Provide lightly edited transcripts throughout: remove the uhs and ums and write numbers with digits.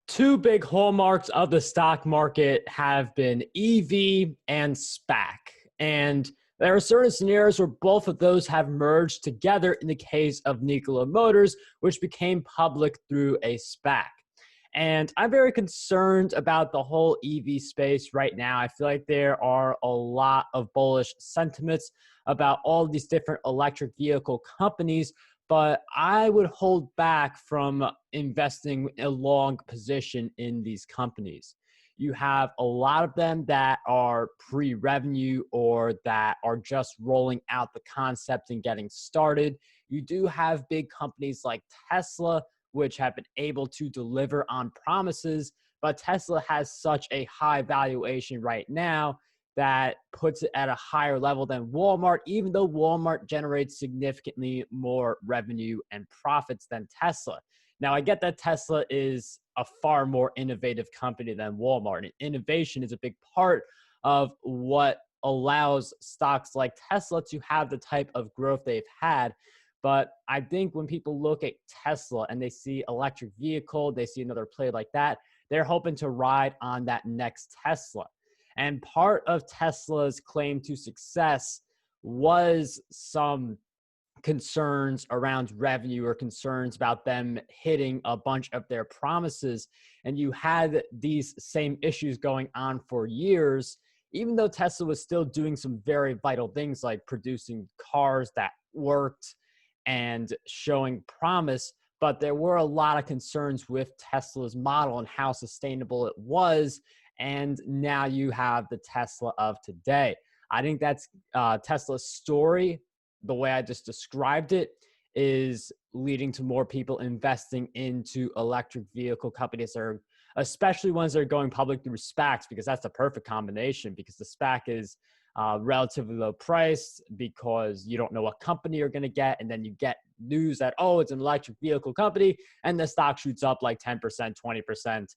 Two big hallmarks of the stock market have been EV and SPAC. And there are certain scenarios where both of those have merged together in the case of Nikola Motors, which became public through a SPAC. And I'm very concerned about the whole EV space right now. I feel like there are a lot of bullish sentiments about all these different electric vehicle companies, but I would hold back from investing a long position in these companies. You have a lot of them that are pre-revenue or that are just rolling out the concept and getting started. You do have big companies like Tesla, which have been able to deliver on promises, but Tesla has such a high valuation right now that puts it at a higher level than Walmart, even though Walmart generates significantly more revenue and profits than Tesla. Now, I get that Tesla is a far more innovative company than Walmart, and innovation is a big part of what allows stocks like Tesla to have the type of growth they've had. But I think when people look at Tesla and they see electric vehicle, they see another play like that, they're hoping to ride on that next Tesla. And part of Tesla's claim to success was some concerns around revenue or concerns about them hitting a bunch of their promises. And you had these same issues going on for years, even though Tesla was still doing some very vital things like producing cars that worked and showing promise. But there were a lot of concerns with Tesla's model and how sustainable it was. And now you have the Tesla of today. I think that's Tesla's story, the way I just described it, is leading to more people investing into electric vehicle companies, or especially ones that are going public through SPACs, because that's the perfect combination, because the SPAC is relatively low priced because you don't know what company you're going to get. And then you get news that, oh, it's an electric vehicle company, and the stock shoots up like 10%, 20%.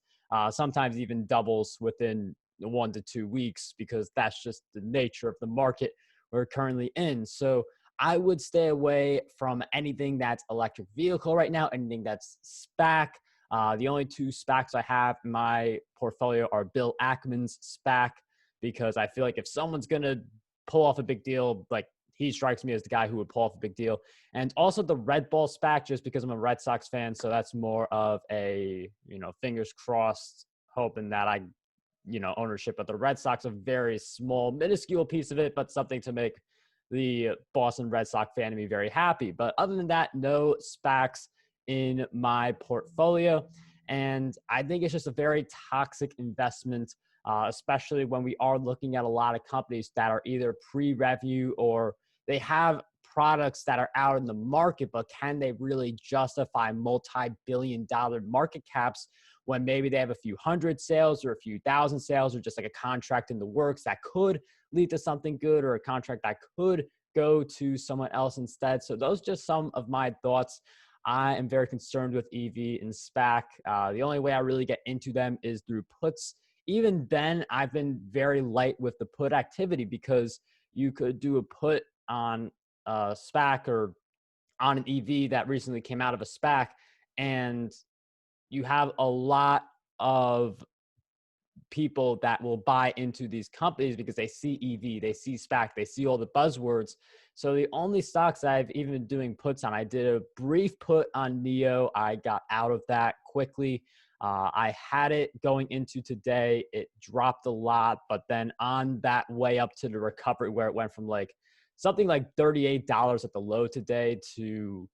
Sometimes even doubles within 1 to 2 weeks, because that's just the nature of the market we're currently in. So I would stay away from anything that's electric vehicle right now, anything that's SPAC. The only two SPACs I have in my portfolio are Bill Ackman's SPAC, because I feel like if someone's going to pull off a big deal, like he strikes me as the guy who would pull off a big deal. And also the Red Bull SPAC, just because I'm a Red Sox fan. So that's more of a, fingers crossed, hoping that ownership of the Red Sox, a very small, minuscule piece of it, but something to make the Boston Red Sox fan to be very happy. But other than that, no SPACs in my portfolio. And I think it's just a very toxic investment, especially when we are looking at a lot of companies that are either pre-revenue or they have products that are out in the market, but can they really justify multi-billion-dollar market caps when maybe they have a few hundred sales or a few thousand sales, or just like a contract in the works that could lead to something good, or a contract that could go to someone else instead. So those are just some of my thoughts. I am very concerned with EV and SPAC. The only way I really get into them is through puts. Even then, I've been very light with the put activity, because you could do a put on a SPAC or on an EV that recently came out of a SPAC, and you have a lot of people that will buy into these companies because they see EV, they see SPAC, they see all the buzzwords. So the only stocks I've even been doing puts on, I did a brief put on NEO. I got out of that quickly. I had it going into today. It dropped a lot, but then on that way up to the recovery, where it went from like something like $38 at the low today to,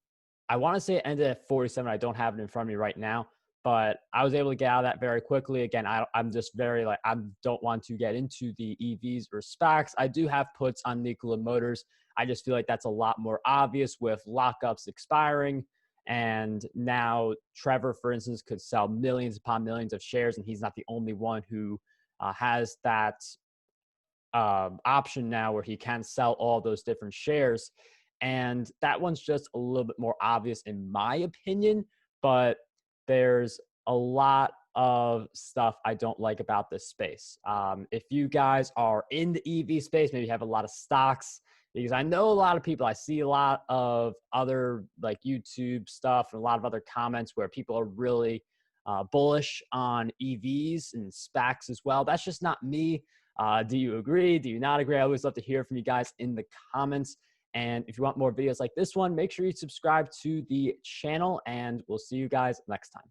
I want to say it ended at 47. I don't have it in front of me right now, but I was able to get out of that very quickly. Again, I'm just very I don't want to get into the EVs or SPACs. I do have puts on Nikola Motors. I just feel like that's a lot more obvious with lockups expiring. And now Trevor, for instance, could sell millions upon millions of shares, and he's not the only one who has that option now where he can sell all those different shares. And that one's just a little bit more obvious in my opinion, but there's a lot of stuff I don't like about this space. If you guys are in the EV space, maybe you have a lot of stocks, because I know a lot of people, I see a lot of other like YouTube stuff and a lot of other comments where people are really bullish on EVs and SPACs as well. That's just not me. Do you agree? Do you not agree? I always love to hear from you guys in the comments. And if you want more videos like this one, make sure you subscribe to the channel, and we'll see you guys next time.